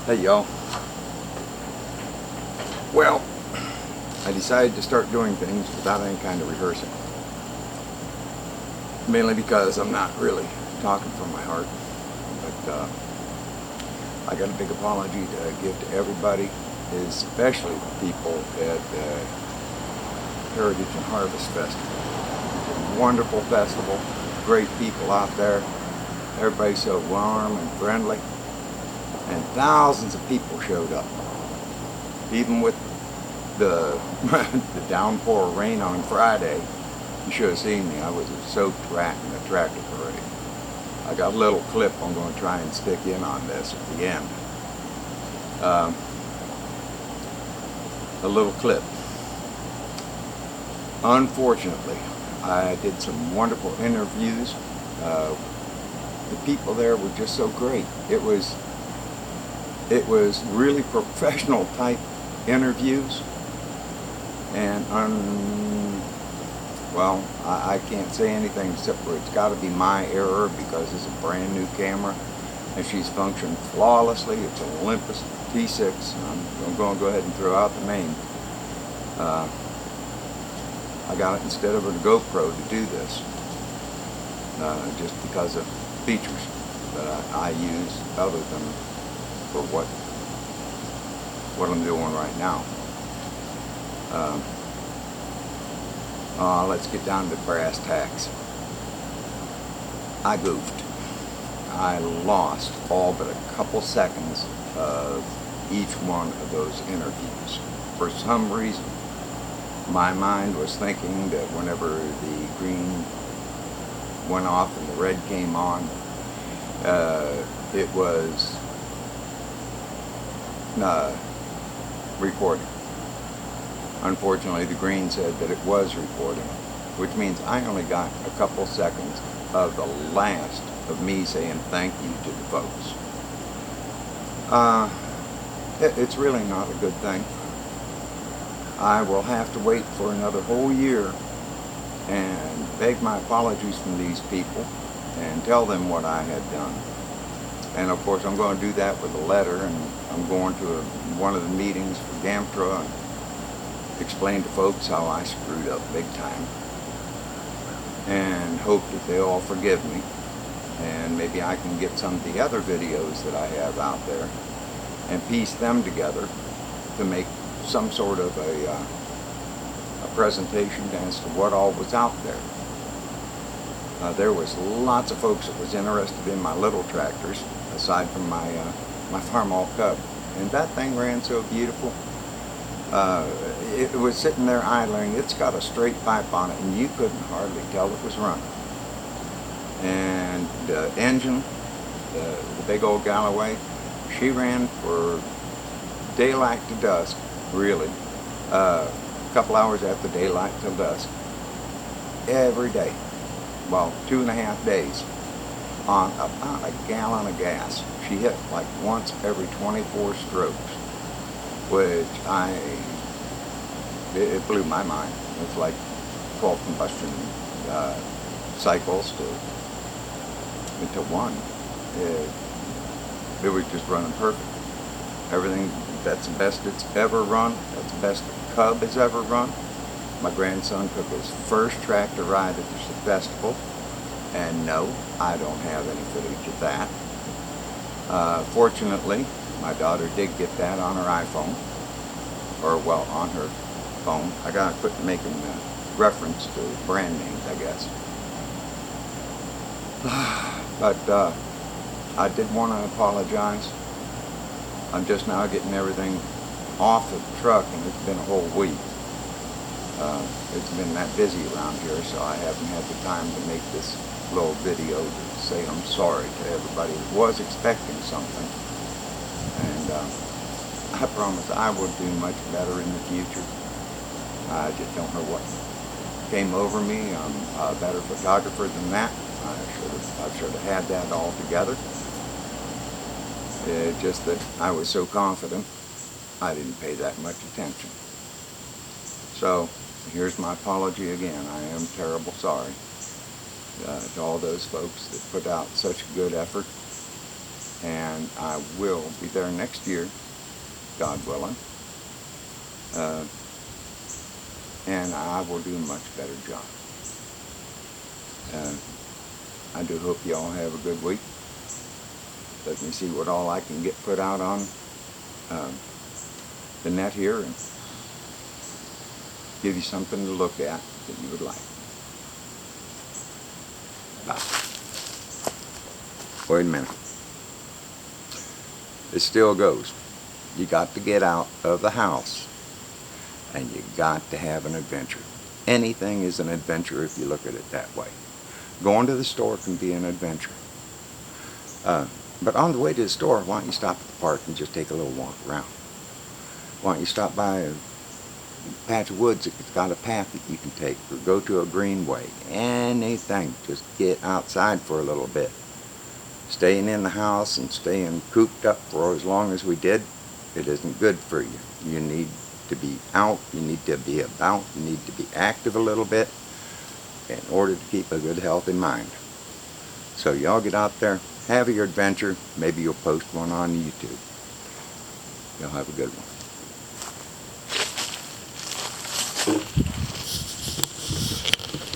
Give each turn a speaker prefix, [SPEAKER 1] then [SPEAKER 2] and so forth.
[SPEAKER 1] Hey y'all. Well, I decided to start doing things without any kind of rehearsing. Mainly because I'm not really talking from my heart. But I got a big apology to give to everybody, especially the people at the Heritage and Harvest Festival. It's a wonderful festival, great people out there. Everybody's so warm and friendly. And thousands of people showed up. Even with the downpour of rain on Friday, you should have seen me. I was soaked rat in the tractor parade. I got a little clip I'm going to try and stick in on this at the end. A little clip. Unfortunately, I did some wonderful interviews. The people there were just so great. It was really professional type interviews, and well, I can't say anything except for it's got to be my error because it's a brand new camera and she's functioned flawlessly. It's an Olympus T6. I'm going to go ahead and throw out the name. I got it instead of a GoPro to do this, just because of features that I use other than for what I'm doing right now. Let's get down to brass tacks. I goofed. I lost all but a couple seconds of each one of those interviews. For some reason, my mind was thinking that whenever the green went off and the red came on, it was recording. Unfortunately, the green said that it was recording, which means I only got a couple seconds of the last of me saying thank you to the folks. It's really not a good thing. I will have to wait for another whole year and beg my apologies from these people and tell them what I had done. And of course, I'm going to do that with a letter, and I'm going to one of the meetings for GAMTRA and explain to folks how I screwed up big time, and hope that they all forgive me. And maybe I can get some of the other videos that I have out there and piece them together to make some sort of a presentation as to what all was out there. There was lots of folks that was interested in my little tractors, aside from my Farmall Cub, and that thing ran so beautiful. It was sitting there idling. It's got a straight pipe on it, and you couldn't hardly tell it was running. And the engine, the big old Galloway, she ran for daylight to dusk, really. A couple hours after daylight till dusk, every day. Well, 2.5 days, on about a gallon of gas. She hit like once every 24 strokes, which it blew my mind. It's like 12 combustion cycles into one. It was just running perfect. Everything, that's the best it's ever run. That's the best the Cub has ever run. My grandson took his first tractor ride at the festival, and no, I don't have any footage of that. Fortunately, my daughter did get that on her iPhone, or well, on her phone. I got to quit making reference to brand names, I guess. But I did want to apologize. I'm just now getting everything off the truck, and it's been a whole week. It's been that busy around here, so I haven't had the time to make this little video to say I'm sorry to everybody who was expecting something. And I promise I will do much better in the future. I just don't know what came over me. I'm a better photographer than that. I should have had that all together. It's just that I was so confident, I didn't pay that much attention. So, here's my apology again. I am terrible sorry to all those folks that put out such good effort and I will be there next year, God willing. And I will do a much better job. I do hope you all have a good week. Let me see what all I can get put out on the net here and give you something to look at that you would like. Bye. Wait a minute. It still goes. You got to get out of the house and you got to have an adventure. Anything is an adventure if you look at it that way. Going to the store can be an adventure. But on the way to the store, why don't you stop at the park and just take a little walk around? Why don't you stop by a patch of woods that's got a path that you can take, or go to a greenway? Anything. Just get outside for a little bit. Staying in the house and staying cooped up for as long as we did, it isn't good for you. You need to be out, you need to be about, you need to be active a little bit in order to keep a good healthy mind. So y'all get out there, have your adventure. Maybe you'll post one on YouTube. Y'all have a good one.